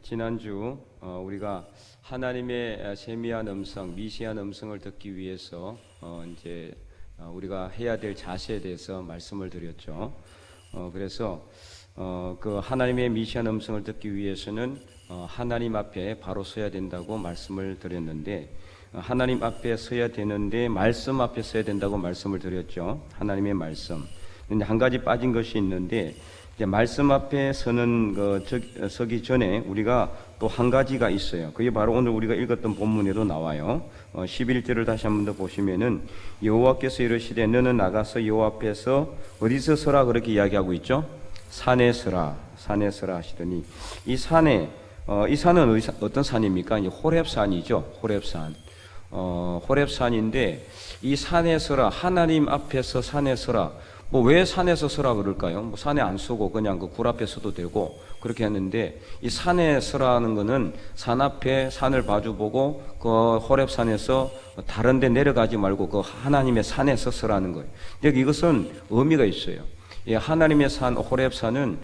지난주 우리가 하나님의 세미한 음성, 미시한 음성을 듣기 위해서 우리가 해야 될 자세에 대해서 말씀을 드렸죠. 그래서 그 하나님의 미시한 음성을 듣기 위해서는 하나님 앞에 바로 서야 된다고 말씀을 드렸는데, 하나님 앞에 서야 되는데 말씀 앞에 서야 된다고 말씀을 드렸죠. 하나님의 말씀. 근데 한 가지 빠진 것이 있는데, 이제 말씀 앞에 서기 전에 우리가 또 한 가지가 있어요. 그게 바로 오늘 우리가 읽었던 본문에도 나와요. 11절을 다시 한번 더 보시면은, 여호와께서 이르시되 너는 나가서 여호와 앞에서 어디서 서라, 그렇게 이야기하고 있죠. 산에 서라, 산에 서라 하시더니, 이 산은 어떤 산입니까? 이제 호렙산이죠. 호렙산. 호렙산인데, 이 산에 서라, 하나님 앞에서 산에 서라. 왜 산에서 서라 그럴까요? 산에 안 서고 그냥 그 굴 앞에 서도 되고 그렇게 했는데, 이 산에 서라는 거는 산 앞에 산을 마주보고 그 호렙산에서 다른 데 내려가지 말고 그 하나님의 산에서 서라는 거예요. 이것은 의미가 있어요. 하나님의 산 호렙산은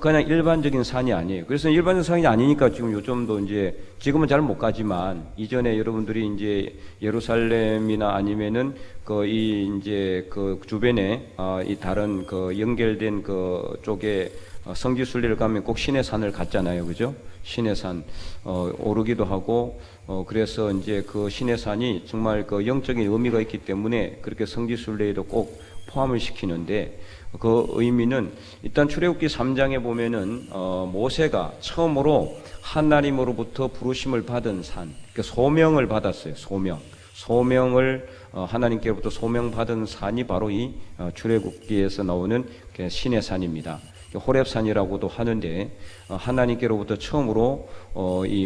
그냥 일반적인 산이 아니에요. 그래서 일반적인 산이 아니니까 지금 요즘도 지금은 잘 못 가지만, 이전에 여러분들이 예루살렘이나 아니면은 그 주변에 이 다른 연결된 그 쪽에 성지순례를 가면 꼭 시내산을 갔잖아요. 그죠? 시내산 오르기도 하고, 그래서 그 시내산이 정말 그 영적인 의미가 있기 때문에 그렇게 성지순례에도 꼭 포함을 시키는데, 그 의미는 일단 출애굽기 3장에 보면은 모세가 처음으로 하나님으로부터 부르심을 받은 산, 그 소명을 받았어요. 소명을 하나님께로부터 소명받은 산이 바로 이 출애굽기에서 나오는 시내산입니다. 호렙산이라고도 하는데, 하나님께로부터 처음으로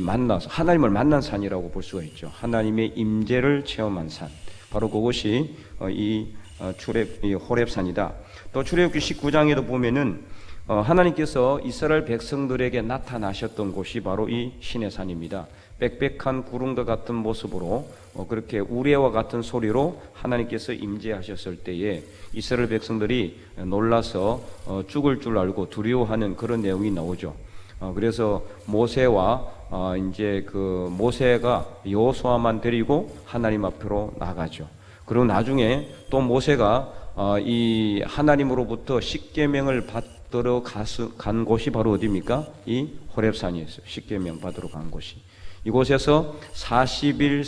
만나서 하나님을 만난 산이라고 볼 수가 있죠. 하나님의 임재를 체험한 산, 바로 그것이 이 호렙산이다. 또 출애굽기 19장에도 보면은 하나님께서 이스라엘 백성들에게 나타나셨던 곳이 바로 이 시내산입니다. 빽빽한 구름과 같은 모습으로 그렇게 우레와 같은 소리로 하나님께서 임재하셨을 때에 이스라엘 백성들이 놀라서 죽을 줄 알고 두려워하는 그런 내용이 나오죠. 그래서 모세가 여호수아만 데리고 하나님 앞으로 나가죠. 그리고 나중에 또 모세가 이 하나님으로부터 십계명을 받으러 간 곳이 바로 어디입니까? 이 호렙산이었어요. 십계명 받으러 간 곳이. 이곳에서 40일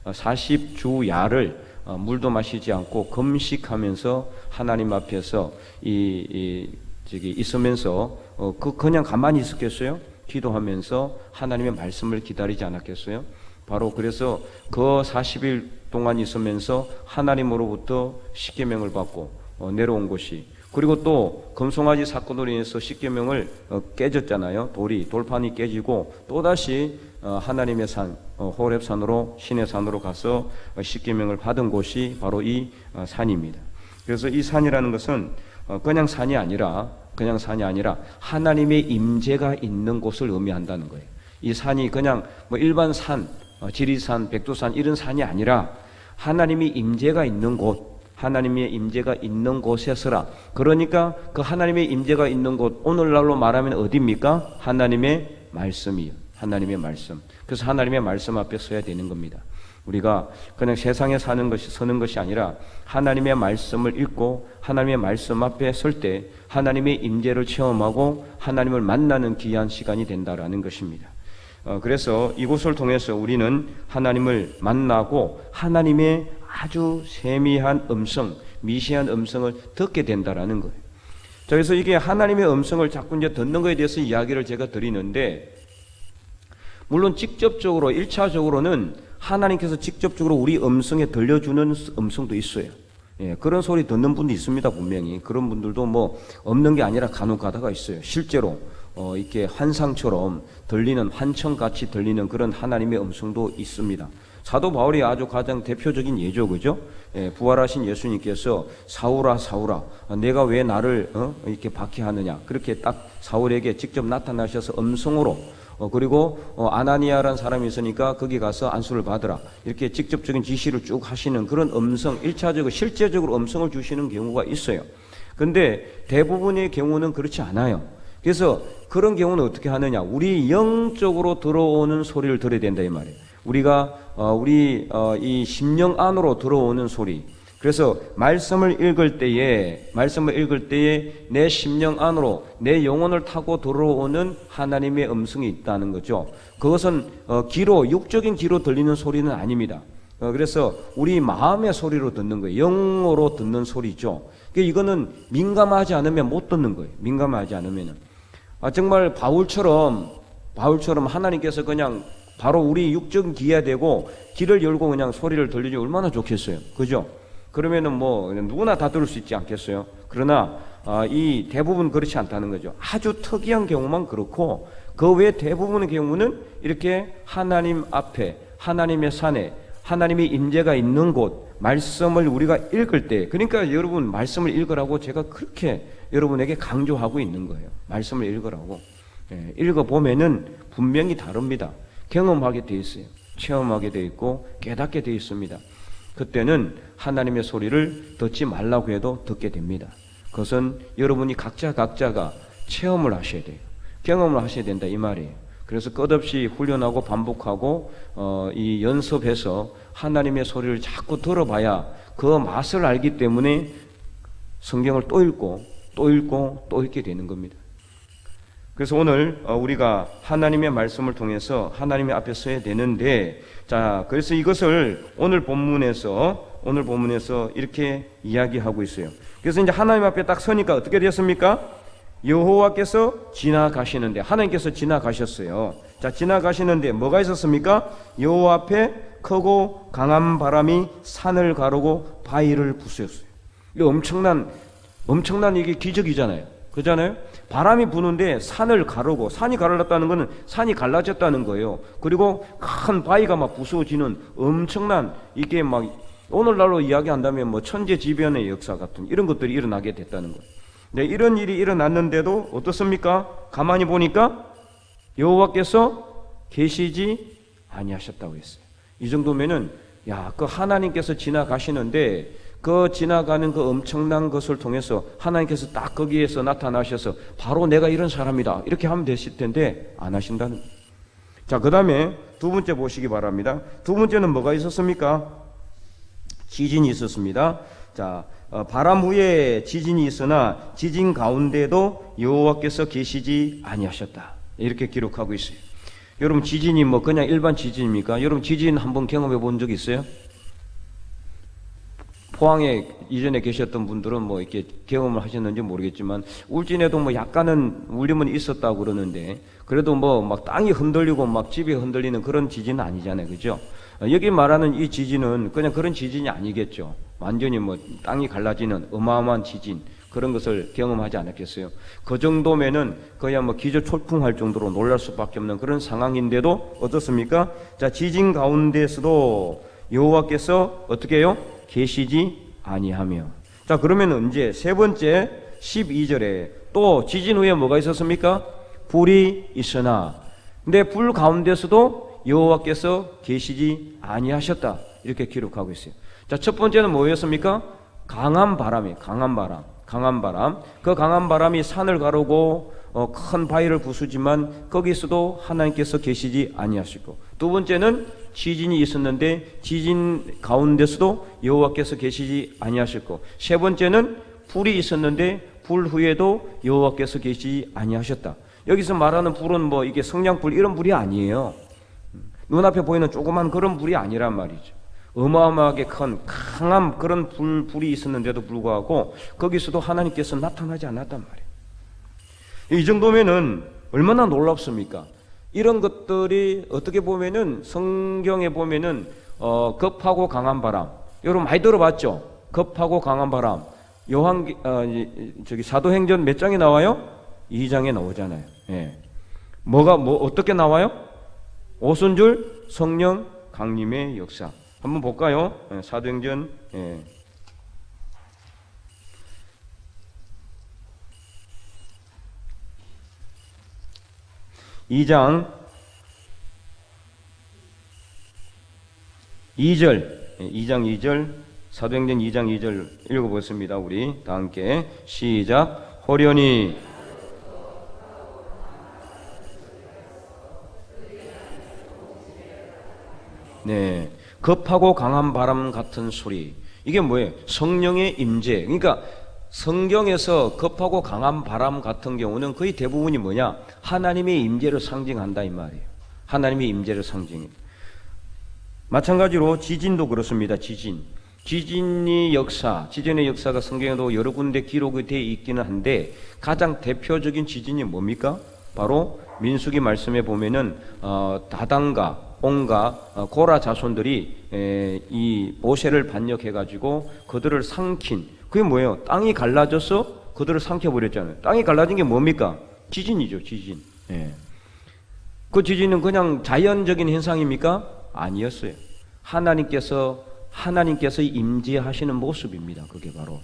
40주야를 물도 마시지 않고 금식하면서 하나님 앞에서 있으면서 그냥 가만히 있었겠어요? 기도하면서 하나님의 말씀을 기다리지 않았겠어요? 바로 그래서 그 40일 동안 있으면서 하나님으로부터 십계명을 받고 내려온 곳이, 그리고 또 금송아지 사건으로 인해서 십계명을 깨졌잖아요. 돌판이 깨지고 또다시 하나님의 산 호렙산으로, 시내산으로 가서 십계명을 받은 곳이 바로 이 산입니다. 그래서 이 산이라는 것은 그냥 산이 아니라 하나님의 임재가 있는 곳을 의미한다는 거예요. 이 산이 그냥 일반 산, 지리산, 백두산 이런 산이 아니라 하나님의 임재가 있는 곳, 하나님의 임재가 있는 곳에서라. 그러니까 그 하나님의 임재가 있는 곳, 오늘날로 말하면 어디입니까? 하나님의 말씀이요. 하나님의 말씀. 그래서 하나님의 말씀 앞에 서야 되는 겁니다. 우리가 그냥 세상에 서는 것이 아니라 하나님의 말씀을 읽고 하나님의 말씀 앞에 설 때 하나님의 임재를 체험하고 하나님을 만나는 귀한 시간이 된다라는 것입니다. 그래서 이곳을 통해서 우리는 하나님을 만나고 하나님의 아주 세미한 음성, 미시한 음성을 듣게 된다라는 거예요. 그래서 이게 하나님의 음성을 자꾸 듣는 것에 대해서 이야기를 제가 드리는데, 물론 직접적으로 1차적으로는 하나님께서 직접적으로 우리 음성에 들려주는 음성도 있어요. 그런 소리 듣는 분도 있습니다. 분명히 그런 분들도 없는 게 아니라 간혹 가다가 있어요. 실제로 이렇게 환상처럼 들리는, 환청같이 들리는 그런 하나님의 음성도 있습니다. 사도 바울이 아주 가장 대표적인 예죠. 그죠? 부활하신 예수님께서 사울아 사울아 내가 왜 나를 이렇게 박해하느냐, 그렇게 딱 사울에게 직접 나타나셔서 음성으로, 그리고 아나니아라는 사람이 있으니까 거기 가서 안수를 받으라, 이렇게 직접적인 지시를 쭉 하시는 그런 음성, 1차적으로 실제적으로 음성을 주시는 경우가 있어요. 근데 대부분의 경우는 그렇지 않아요. 그래서 그런 경우는 어떻게 하느냐? 우리 영적으로 들어오는 소리를 들어야 된다 이 말이에요. 우리가 이 심령 안으로 들어오는 소리. 그래서 말씀을 읽을 때에 내 심령 안으로 내 영혼을 타고 들어오는 하나님의 음성이 있다는 거죠. 그것은 육적인 귀로 들리는 소리는 아닙니다. 그래서 우리 마음의 소리로 듣는 거예요. 영으로 듣는 소리죠. 이거는 민감하지 않으면 못 듣는 거예요. 민감하지 않으면은. 정말 바울처럼 하나님께서 그냥 바로 우리 육적인 귀에 대고 귀를 열고 그냥 소리를 들리지 얼마나 좋겠어요. 그죠? 그러면은 뭐 누구나 다 들을 수 있지 않겠어요? 그러나 이 대부분 그렇지 않다는 거죠. 아주 특이한 경우만 그렇고 그 외 대부분의 경우는 이렇게 하나님 앞에 하나님의 산에 하나님의 임재가 있는 곳 말씀을 우리가 읽을 때, 그러니까 여러분 말씀을 읽으라고 제가 그렇게 여러분에게 강조하고 있는 거예요. 말씀을 읽으라고. 읽어보면은 분명히 다릅니다. 경험하게 돼 있어요. 체험하게 돼 있고 깨닫게 돼 있습니다. 그때는 하나님의 소리를 듣지 말라고 해도 듣게 됩니다. 그것은 여러분이 각자가 체험을 하셔야 돼요. 경험을 하셔야 된다 이 말이에요. 그래서 끝없이 훈련하고 반복하고 이 연습해서 하나님의 소리를 자꾸 들어봐야 그 맛을 알기 때문에 성경을 또 읽게 되는 겁니다. 그래서 오늘 우리가 하나님의 말씀을 통해서 하나님의 앞에 서야 되는데, 자, 그래서 이것을 오늘 본문에서 이렇게 이야기하고 있어요. 그래서 이제 하나님 앞에 딱 서니까 어떻게 되었습니까? 여호와께서 지나가시는데, 하나님께서 지나가셨어요. 자, 지나가시는데 뭐가 있었습니까? 여호와 앞에 크고 강한 바람이 산을 가르고 바위를 부수었어요. 이거 엄청난 이게 기적이잖아요. 그잖아요? 바람이 부는데 산을 가르고, 산이 가르렀다는 것은 산이 갈라졌다는 거예요. 그리고 큰 바위가 막 부서지는 엄청난, 이게 막 오늘날로 이야기한다면 뭐 천재지변의 역사 같은 이런 것들이 일어나게 됐다는 거예요. 네, 이런 일이 일어났는데도 어떻습니까? 가만히 보니까 여호와께서 계시지 아니하셨다고 했어요. 이 정도면은 그 하나님께서 지나가시는데 그 지나가는 그 엄청난 것을 통해서 하나님께서 딱 거기에서 나타나셔서 바로 내가 이런 사람이다 이렇게 하면 되실 텐데 안 하신다는 거예요. 자, 그 다음에 두 번째 보시기 바랍니다. 두 번째는 뭐가 있었습니까? 지진이 있었습니다. 자, 바람 후에 지진이 있으나 지진 가운데도 여호와께서 계시지 아니하셨다 이렇게 기록하고 있어요. 여러분, 지진이 뭐 그냥 일반 지진입니까? 여러분, 지진 한번 경험해 본 적 있어요? 포항에 이전에 계셨던 분들은 뭐 이렇게 경험을 하셨는지 모르겠지만 울진에도 뭐 약간은 울림은 있었다고 그러는데 그래도 뭐 막 땅이 흔들리고 막 집이 흔들리는 그런 지진은 아니잖아요. 그죠? 여기 말하는 이 지진은 그냥 그런 지진이 아니겠죠. 완전히 뭐 땅이 갈라지는 어마어마한 지진, 그런 것을 경험하지 않았겠어요. 그 정도면은 거의 뭐 기저초풍할 정도로 놀랄 수밖에 없는 그런 상황인데도 어떻습니까? 자, 지진 가운데서도 여호와께서 어떻게 해요? 계시지 아니하며. 자, 그러면 언제? 세 번째 12절에 또 지진 후에 뭐가 있었습니까? 불이 있으나, 근데 불 가운데서도 여호와께서 계시지 아니하셨다 이렇게 기록하고 있어요. 자, 첫 번째는 뭐였습니까? 강한 바람. 그 강한 바람이 산을 가르고 큰 바위를 부수지만 거기서도 하나님께서 계시지 아니하시고, 두 번째는 지진이 있었는데 지진 가운데서도 여호와께서 계시지 아니하셨고, 세 번째는 불이 있었는데 불 후에도 여호와께서 계시지 아니하셨다. 여기서 말하는 불은 뭐 이게 성냥불 이런 불이 아니에요. 눈앞에 보이는 조그만 그런 불이 아니란 말이죠. 어마어마하게 큰 강한 그런 불이 있었는데도 불구하고 거기서도 하나님께서 나타나지 않았단 말이에요. 이 정도면은 얼마나 놀랍습니까? 이런 것들이 어떻게 보면은 성경에 보면은 급하고 강한 바람, 여러분 많이 들어봤죠? 급하고 강한 바람. 사도행전 몇 장에 나와요? 2장에 나오잖아요. 예. 어떻게 나와요? 오순절 성령 강림의 역사. 한번 볼까요? 사도행전 2장 2절 사도행전 2장 2절 읽어보겠습니다. 우리 다 함께 시작. 호련히 네, 급하고 강한 바람 같은 소리. 이게 뭐예요? 성령의 임재. 그러니까 성경에서 급하고 강한 바람 같은 경우는 거의 대부분이 뭐냐? 하나님의 임재를 상징한다 이 말이에요. 하나님의 임재를 상징해요. 마찬가지로 지진도 그렇습니다. 지진의 역사가 성경에도 여러 군데 기록이 되어 있기는 한데 가장 대표적인 지진이 뭡니까? 바로 민수기 말씀에 보면은 다단과 온과 고라 자손들이 이 모세를 반역해 가지고 그들을 삼킨, 그게 뭐예요? 땅이 갈라져서 그들을 삼켜버렸잖아요. 땅이 갈라진 게 뭡니까? 지진이죠, 지진. 예. 그 지진은 그냥 자연적인 현상입니까? 아니었어요. 하나님께서 임재하시는 모습입니다. 그게 바로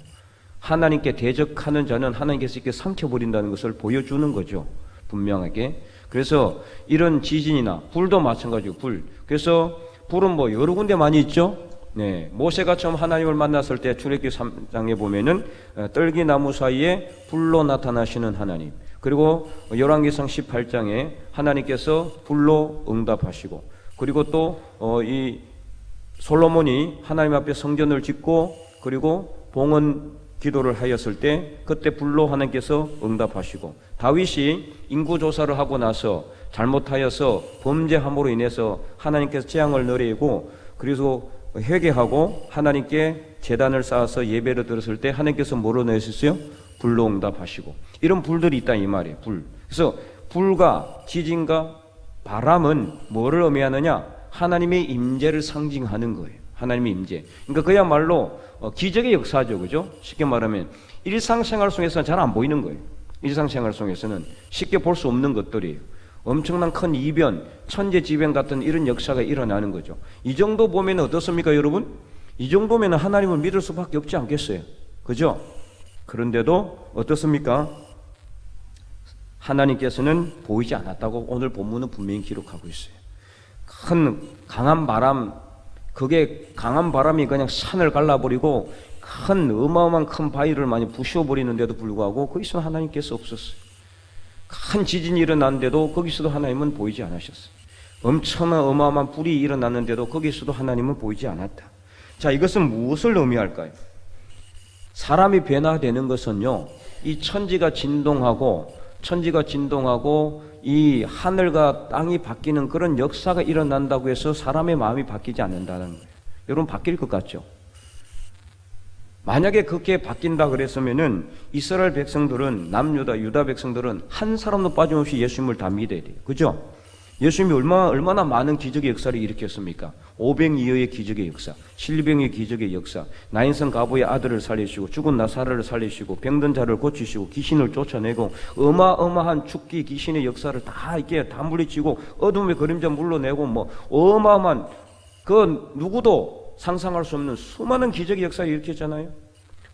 하나님께 대적하는 자는 하나님께서 이렇게 삼켜버린다는 것을 보여주는 거죠. 분명하게. 그래서 이런 지진이나 불도 마찬가지고 그래서 불은 뭐 여러 군데 많이 있죠. 네, 모세가 처음 하나님을 만났을 때 출애굽기 3장에 보면은 떨기나무 사이에 불로 나타나시는 하나님. 그리고 열왕기상 18장에 하나님께서 불로 응답하시고, 그리고 또 이 솔로몬이 하나님 앞에 성전을 짓고 그리고 봉헌 기도를 하였을 때 그때 불로 하나님께서 응답하시고, 다윗이 인구 조사를 하고 나서 잘못하여서 범죄함으로 인해서 하나님께서 재앙을 내리고 그래서 회개하고 하나님께 제단을 쌓아서 예배를 드렸을 때 하나님께서 뭐로 내셨어요? 불로 응답하시고, 이런 불들이 있다 이 말이에요. 불. 그래서 불과 지진과 바람은 뭐를 의미하느냐? 하나님의 임재를 상징하는 거예요. 하나님의 임재. 그러니까 그야말로 기적의 역사죠, 그죠? 쉽게 말하면 일상생활 속에서는 잘 안 보이는 거예요. 일상생활 속에서는 쉽게 볼 수 없는 것들이에요. 엄청난 큰 이변, 천재지변 같은 이런 역사가 일어나는 거죠. 이 정도 보면 어떻습니까, 여러분? 이 정도면 하나님을 믿을 수밖에 없지 않겠어요, 그죠? 그런데도 어떻습니까? 하나님께서는 보이지 않았다고 오늘 본문은 분명히 기록하고 있어요. 강한 바람, 그게 강한 바람이 그냥 산을 갈라버리고 어마어마한 큰 바위를 많이 부셔버리는데도 불구하고 거기서 하나님께서 없었어요. 큰 지진이 일어났는데도 거기서도 하나님은 보이지 않으셨어요. 엄청난 어마어마한 불이 일어났는데도 거기서도 하나님은 보이지 않았다. 자, 이것은 무엇을 의미할까요? 사람이 변화되는 것은요, 이 천지가 진동하고 이 하늘과 땅이 바뀌는 그런 역사가 일어난다고 해서 사람의 마음이 바뀌지 않는다는 거예요. 여러분, 바뀔 것 같죠? 만약에 그렇게 바뀐다 그랬으면은 이스라엘 백성들은, 남유다, 유다 백성들은 한 사람도 빠짐없이 예수님을 다 믿어야 돼요. 그죠? 예수님이 얼마나 많은 기적의 역사를 일으켰습니까? 오병이어의 기적의 역사, 실병의 기적의 역사, 나인성 가보의 아들을 살리시고 죽은 나사로를 살리시고 병든 자를 고치시고 귀신을 쫓아내고 어마어마한 죽기 귀신의 역사를 다 이렇게 다 물리치고 어둠의 그림자 물러내고 뭐 어마어마한 그 누구도 상상할 수 없는 수많은 기적의 역사를 일으켰잖아요.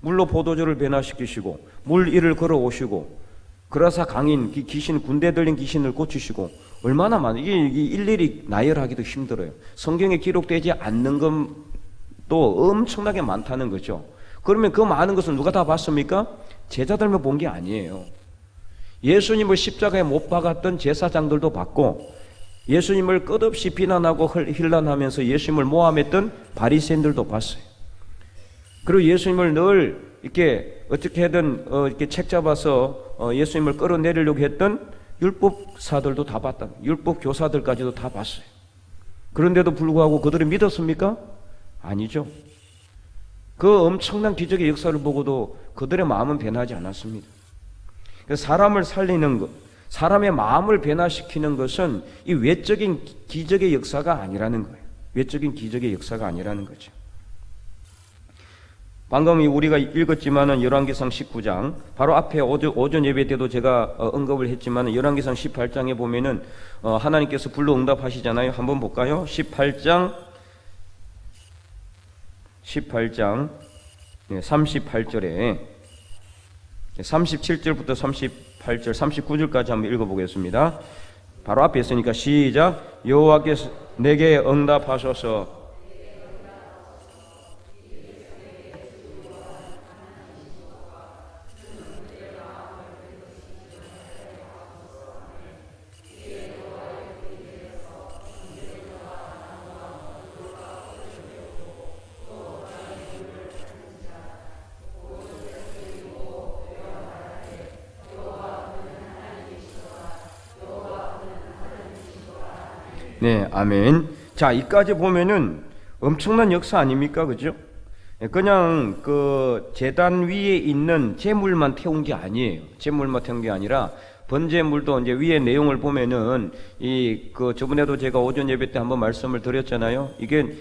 물로 포도주를 변화시키시고 물 위를 걸어오시고 그라사 강인 귀신, 군대 들린 귀신을 고치시고 얼마나 많은, 이게 일일이 나열하기도 힘들어요. 성경에 기록되지 않는 것도 엄청나게 많다는 거죠. 그러면 그 많은 것은 누가 다 봤습니까? 제자들만 본 게 아니에요. 예수님을 십자가에 못 박았던 제사장들도 봤고, 예수님을 끝없이 비난하고 힐난하면서 예수님을 모함했던 바리새인들도 봤어요. 그리고 예수님을 늘 이렇게 어떻게든 이렇게 책 잡아서 예수님을 끌어내리려고 했던 율법사들도 다 봤다. 율법 교사들까지도 다 봤어요. 그런데도 불구하고 그들이 믿었습니까? 아니죠. 그 엄청난 기적의 역사를 보고도 그들의 마음은 변하지 않았습니다. 사람을 살리는 것, 사람의 마음을 변화시키는 것은 이 외적인 기적의 역사가 아니라는 거예요. 외적인 기적의 역사가 아니라는 거죠. 방금 우리가 읽었지만은 열왕기상 19장, 바로 앞에 오전 예배 때도 제가 언급을 했지만은 열왕기상 18장에 보면은 하나님께서 불로 응답하시잖아요. 한번 볼까요? 18장 38절에 37절부터 38절, 39절까지 한번 읽어보겠습니다. 바로 앞에 있으니까 시작. 여호와께서 내게 응답하소서. 네, 아멘. 자, 이까지 보면은 엄청난 역사 아닙니까? 그죠? 그냥 그 제단 위에 있는 제물만 태운 게 아니에요. 제물만 태운 게 아니라 번제물도 이제 위에 내용을 보면은 저번에도 제가 오전 예배 때 한번 말씀을 드렸잖아요. 이게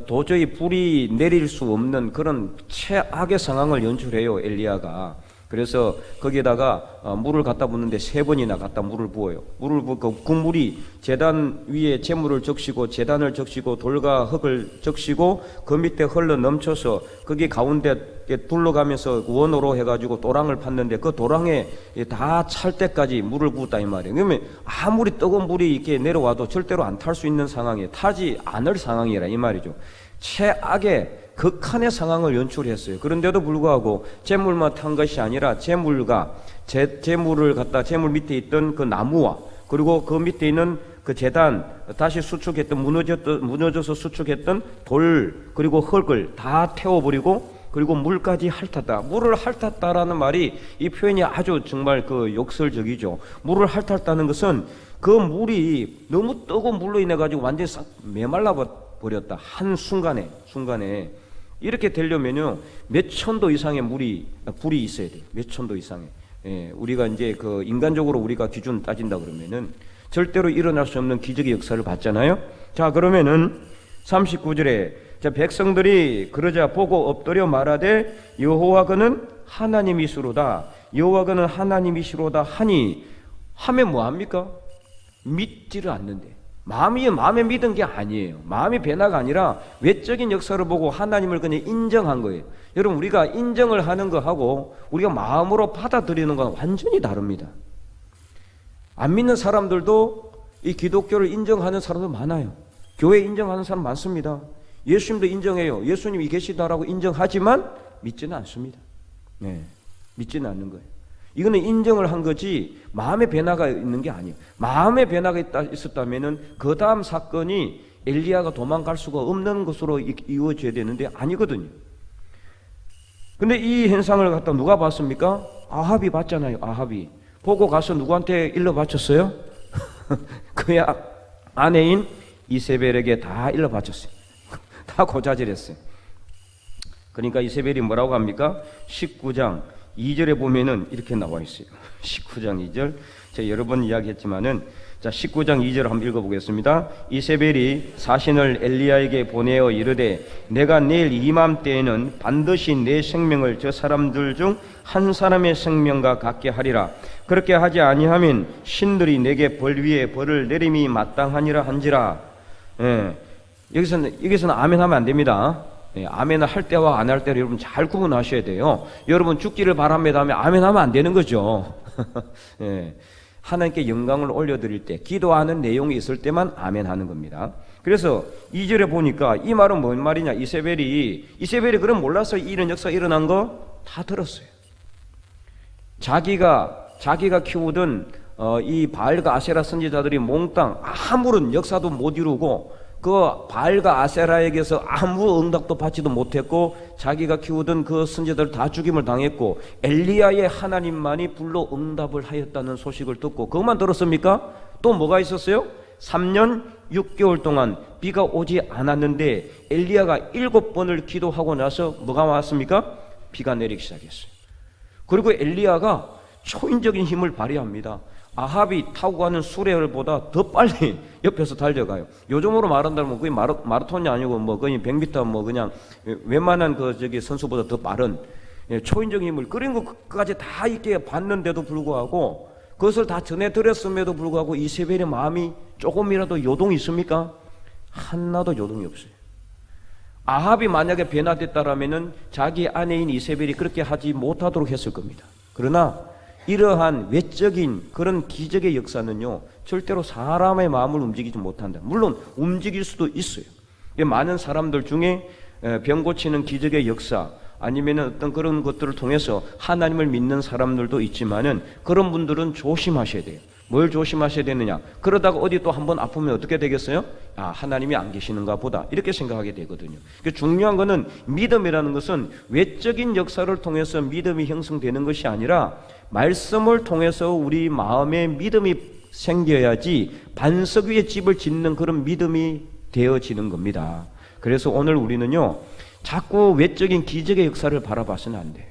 도저히 불이 내릴 수 없는 그런 최악의 상황을 연출해요, 엘리야가. 그래서 거기에다가 물을 갖다 붓는데 3번이나 갖다 물을 부어요. 물을 붓고 그 물이 제단 위에 제물을 적시고 제단을 적시고 돌과 흙을 적시고 그 밑에 흘러 넘쳐서 거기 가운데 둘러가면서 원으로 해가지고 도랑을 팠는데 그 도랑에 다 찰 때까지 물을 부었다 이 말이에요. 그러면 아무리 뜨거운 물이 이렇게 내려와도 절대로 안 탈 수 있는 상황에 타지 않을 상황이라 이 말이죠. 최악의 극한의 상황을 연출했어요. 그런데도 불구하고 제물만 탄 것이 아니라 제물과 제물을 갖다 제물 밑에 있던 그 나무와 그리고 그 밑에 있는 그 제단 다시 수축했던 무너져서 수축했던 돌 그리고 흙을 다 태워버리고 그리고 물까지 핥았다. 물을 핥았다라는 말이 이 표현이 아주 정말 그 욕설적이죠. 물을 핥았다는 것은 그 물이 너무 뜨거운 물로 인해 가지고 완전히 싹 메말라 버렸다. 한 순간에 이렇게 되려면요 몇 천도 이상의 불이 있어야 돼요. 몇 천도 이상의. 우리가 이제 그 인간적으로 우리가 기준 따진다 그러면은 절대로 일어날 수 없는 기적의 역사를 봤잖아요. 자, 그러면은 39절에 자, 백성들이 그러자 보고 엎드려 말하되 여호와 그는 하나님이시로다. 여호와 그는 하나님이시로다 하니 하면 뭐 합니까? 믿지를 않는데. 마음에 믿은 게 아니에요. 마음의 변화가 아니라 외적인 역사를 보고 하나님을 그냥 인정한 거예요. 여러분, 우리가 인정을 하는 거하고 우리가 마음으로 받아들이는 건 완전히 다릅니다. 안 믿는 사람들도 이 기독교를 인정하는 사람도 많아요. 교회 인정하는 사람 많습니다. 예수님도 인정해요. 예수님이 계시다라고 인정하지만 믿지는 않습니다. 네, 믿지는 않는 거예요. 이거는 인정을 한 거지 마음의 변화가 있는 게 아니에요. 마음의 변화가 있었다면은 그 다음 사건이 엘리야가 도망갈 수가 없는 것으로 이루어져야 되는데 아니거든요. 근데 이 현상을 갖다 누가 봤습니까? 아합이 봤잖아요. 아합이 보고 가서 누구한테 일러 바쳤어요? 그야 아내인 이세벨에게 다 일러 바쳤어요. 다 고자질했어요. 그러니까 이세벨이 뭐라고 합니까? 19장 2절에 보면은 이렇게 나와 있어요. 19장 2절. 제가 여러 번 이야기했지만은 자, 19장 2절 한번 읽어보겠습니다. 이세벨이 사신을 엘리야에게 보내어 이르되 내가 내일 이맘때에는 반드시 내 생명을 저 사람들 중 한 사람의 생명과 같게 하리라. 그렇게 하지 아니하면 신들이 내게 벌 위에 벌을 내림이 마땅하니라 한지라. 여기서는 아멘 하면 안 됩니다. 아멘을 할 때와 안 할 때를 여러분 잘 구분하셔야 돼요. 여러분 죽기를 바랍니다 하면 아멘 하면 안 되는 거죠. 하나님께 영광을 올려드릴 때 기도하는 내용이 있을 때만 아멘 하는 겁니다. 그래서 2절에 보니까 이 말은 뭔 말이냐. 이세벨이 그럼 몰라서 이런 역사 일어난 거 다 들었어요. 자기가 키우던 이 바알과 아세라 선지자들이 몽땅 아무런 역사도 못 이루고 그 바알과 아세라에게서 아무 응답도 받지도 못했고 자기가 키우던 그 선지자들 다 죽임을 당했고 엘리야의 하나님만이 불로 응답을 하였다는 소식을 듣고 그것만 들었습니까? 또 뭐가 있었어요? 3년 6개월 동안 비가 오지 않았는데 엘리야가 7번을 기도하고 나서 뭐가 왔습니까? 비가 내리기 시작했어요. 그리고 엘리야가 초인적인 힘을 발휘합니다. 아합이 타고 가는 수레열보다 더 빨리 옆에서 달려가요. 요즘으로 말한다면 거의 마라톤이 아니고 뭐 거의 100m 뭐 그냥 웬만한 선수보다 더 빠른 초인적인 힘을 그런 것까지 다 있게 봤는데도 불구하고 그것을 다 전해드렸음에도 불구하고 이세벨의 마음이 조금이라도 요동이 있습니까? 하나도 요동이 없어요. 아합이 만약에 변화됐다라면은 자기 아내인 이세벨이 그렇게 하지 못하도록 했을 겁니다. 그러나 이러한 외적인 그런 기적의 역사는요 절대로 사람의 마음을 움직이지 못한다. 물론 움직일 수도 있어요. 많은 사람들 중에 병 고치는 기적의 역사 아니면 어떤 그런 것들을 통해서 하나님을 믿는 사람들도 있지만은 그런 분들은 조심하셔야 돼요. 뭘 조심하셔야 되느냐? 그러다가 어디 또 한번 아프면 어떻게 되겠어요? 아, 하나님이 안 계시는가 보다 이렇게 생각하게 되거든요. 중요한 거는 믿음이라는 것은 외적인 역사를 통해서 믿음이 형성되는 것이 아니라 말씀을 통해서 우리 마음에 믿음이 생겨야지 반석 위에 집을 짓는 그런 믿음이 되어지는 겁니다. 그래서 오늘 우리는요, 자꾸 외적인 기적의 역사를 바라봐서는 안 돼요.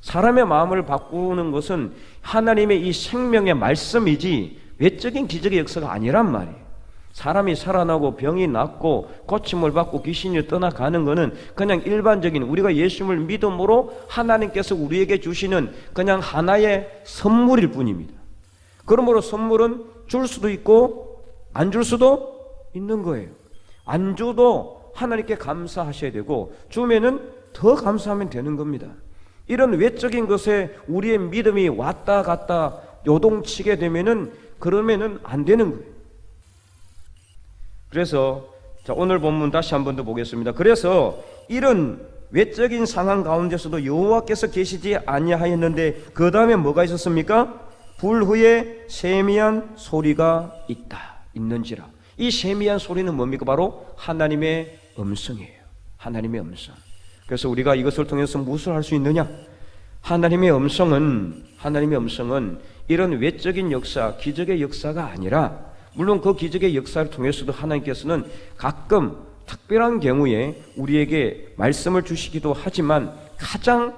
사람의 마음을 바꾸는 것은 하나님의 이 생명의 말씀이지 외적인 기적의 역사가 아니란 말이에요. 사람이 살아나고 병이 낫고 고침을 받고 귀신이 떠나가는 것은 그냥 일반적인 우리가 예수님을 믿음으로 하나님께서 우리에게 주시는 그냥 하나의 선물일 뿐입니다. 그러므로 선물은 줄 수도 있고 안 줄 수도 있는 거예요. 안 줘도 하나님께 감사하셔야 되고 주면은 더 감사하면 되는 겁니다. 이런 외적인 것에 우리의 믿음이 왔다 갔다 요동치게 되면은 그러면은 안 되는 거예요. 그래서 자, 오늘 본문 다시 한 번 더 보겠습니다. 그래서 이런 외적인 상황 가운데서도 여호와께서 계시지 아니하였는데 그 다음에 뭐가 있었습니까? 불 후에 세미한 소리가 있는지라. 이 세미한 소리는 뭡니까? 바로 하나님의 음성이에요. 하나님의 음성. 그래서 우리가 이것을 통해서 무엇을 할 수 있느냐? 하나님의 음성은 이런 외적인 역사, 기적의 역사가 아니라, 물론 그 기적의 역사를 통해서도 하나님께서는 가끔 특별한 경우에 우리에게 말씀을 주시기도 하지만 가장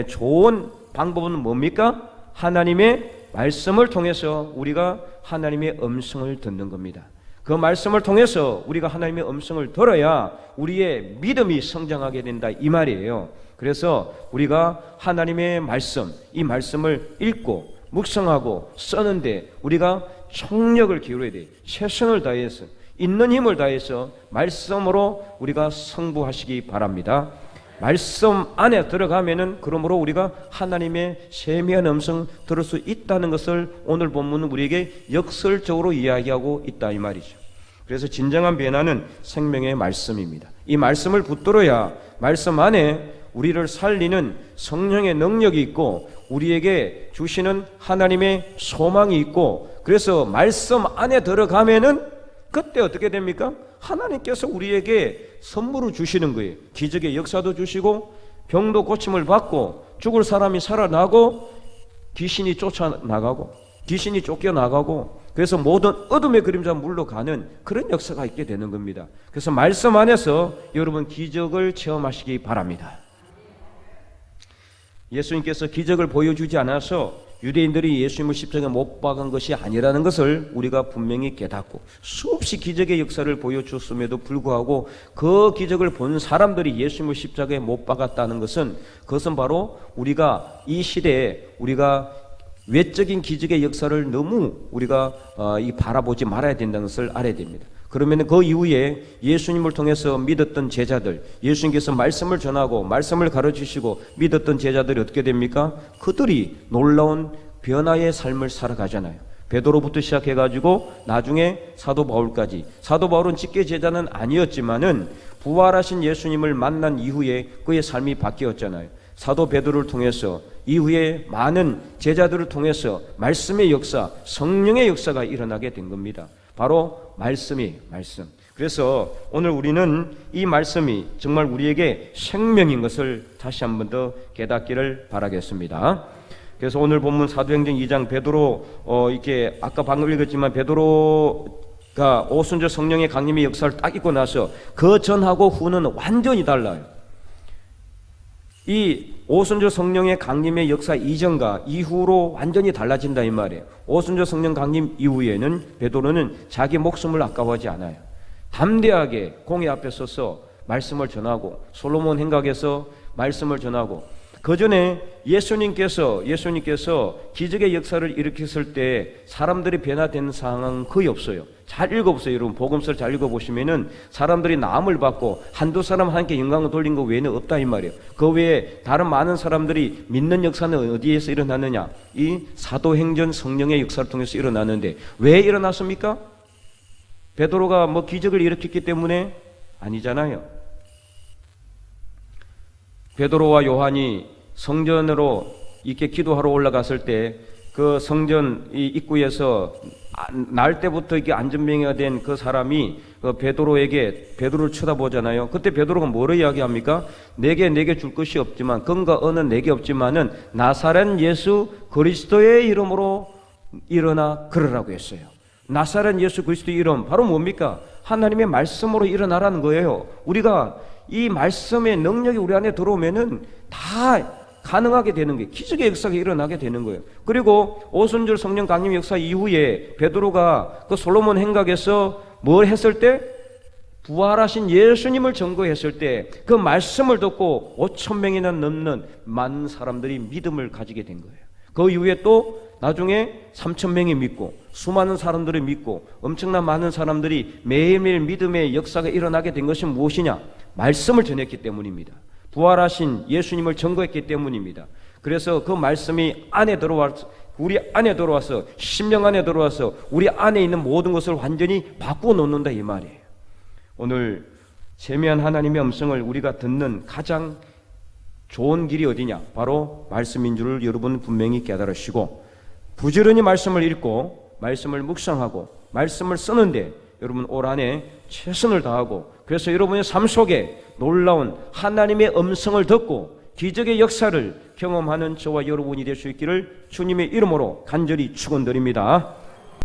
좋은 방법은 뭡니까? 하나님의 말씀을 통해서 우리가 하나님의 음성을 듣는 겁니다. 그 말씀을 통해서 우리가 하나님의 음성을 들어야 우리의 믿음이 성장하게 된다, 이 말이에요. 그래서 우리가 하나님의 말씀, 이 말씀을 읽고 묵상하고 쓰는데 우리가 총력을 기울여야 돼요. 최선을 다해서, 있는 힘을 다해서 말씀으로 우리가 승부하시기 바랍니다. 말씀 안에 들어가면은 그러므로 우리가 하나님의 세미한 음성 들을 수 있다는 것을 오늘 본문은 우리에게 역설적으로 이야기하고 있다, 이 말이죠. 그래서 진정한 변화는 생명의 말씀입니다. 이 말씀을 붙들어야 말씀 안에 우리를 살리는 성령의 능력이 있고 우리에게 주시는 하나님의 소망이 있고, 그래서 말씀 안에 들어가면은 그때 어떻게 됩니까? 하나님께서 우리에게 선물을 주시는 거예요. 기적의 역사도 주시고 병도 고침을 받고 죽을 사람이 살아나고 귀신이 쫓아나가고 귀신이 쫓겨나가고, 그래서 모든 어둠의 그림자 물러가는 그런 역사가 있게 되는 겁니다. 그래서 말씀 안에서 여러분 기적을 체험하시기 바랍니다. 예수님께서 기적을 보여주지 않아서 유대인들이 예수님을 십자가에 못 박은 것이 아니라는 것을 우리가 분명히 깨닫고, 수없이 기적의 역사를 보여줬음에도 불구하고 그 기적을 본 사람들이 예수님을 십자가에 못 박았다는 것은, 그것은 바로 우리가 이 시대에 우리가 외적인 기적의 역사를 너무 우리가 바라보지 말아야 된다는 것을 알아야 됩니다. 그러면 그 이후에 예수님을 통해서 믿었던 제자들, 예수님께서 말씀을 전하고 말씀을 가르치시고 믿었던 제자들이 어떻게 됩니까? 그들이 놀라운 변화의 삶을 살아가잖아요. 베드로부터 시작해가지고 나중에 사도 바울까지. 사도 바울은 직계 제자는 아니었지만은 부활하신 예수님을 만난 이후에 그의 삶이 바뀌었잖아요. 사도 베드로를 통해서 이후에 많은 제자들을 통해서 말씀의 역사, 성령의 역사가 일어나게 된 겁니다. 바로 말씀이 말씀. 그래서 오늘 우리는 이 말씀이 정말 우리에게 생명인 것을 다시 한 번 더 깨닫기를 바라겠습니다. 그래서 오늘 본문 사도행전 2장 베드로 이렇게 아까 방금 읽었지만 베드로가 오순절 성령의 강림의 역사를 딱 읽고 나서 그 전하고 후는 완전히 달라요. 이 오순절 성령의 강림의 역사 이전과 이후로 완전히 달라진다, 이 말이에요. 오순절 성령 강림 이후에는 베드로는 자기 목숨을 아까워하지 않아요. 담대하게 공회 앞에 서서 말씀을 전하고 솔로몬 행각에서 말씀을 전하고, 그 전에 예수님께서 기적의 역사를 일으켰을 때 사람들이 변화된 상황은 거의 없어요. 잘 읽어보세요. 여러분 복음서를 잘 읽어보시면은 사람들이 나음을 받고 한두 사람 함께 영광을 돌린 거 외에는 없다, 이 말이에요. 그 외에 다른 많은 사람들이 믿는 역사는 어디에서 일어났느냐? 이 사도행전 성령의 역사를 통해서 일어났는데, 왜 일어났습니까? 베드로가 뭐 기적을 일으켰기 때문에 아니잖아요. 베드로와 요한이 성전으로 이렇게 기도하러 올라갔을 때 그 성전 입구에서 날 때부터 이게 안전병이가 된 그 사람이 베드로를 쳐다보잖아요. 그때 베드로가 뭐를 이야기합니까? 내게 줄 것이 없지만, 근거 어는 내게 없지만은 나사렛 예수 그리스도의 이름으로 일어나 걸으라고 했어요. 나사렛 예수 그리스도의 이름 바로 뭡니까? 하나님의 말씀으로 일어나라는 거예요. 우리가 이 말씀의 능력이 우리 안에 들어오면은 다 가능하게 되는 게, 기적의 역사가 일어나게 되는 거예요. 그리고 오순절 성령 강림 역사 이후에 베드로가 그 솔로몬 행각에서 뭘 했을 때, 부활하신 예수님을 증거했을 때 그 말씀을 듣고 5천 명이나 넘는 많은 사람들이 믿음을 가지게 된 거예요. 그 이후에 또 나중에 3천 명이 믿고 수많은 사람들이 믿고 엄청난 많은 사람들이 매일매일 믿음의 역사가 일어나게 된 것이 무엇이냐? 말씀을 전했기 때문입니다. 부활하신 예수님을 증거했기 때문입니다. 그래서 그 말씀이 안에 들어와서, 우리 안에 들어와서, 심령 안에 들어와서 우리 안에 있는 모든 것을 완전히 바꾸어 놓는다 이 말이에요. 오늘 세미한 하나님의 음성을 우리가 듣는 가장 좋은 길이 어디냐? 바로 말씀인 줄을 여러분 분명히 깨달으시고, 부지런히 말씀을 읽고 말씀을 묵상하고 말씀을 쓰는데 여러분 올 한해 최선을 다하고, 그래서 여러분의 삶 속에 놀라운 하나님의 음성을 듣고 기적의 역사를 경험하는 저와 여러분이 될 수 있기를 주님의 이름으로 간절히 축원드립니다.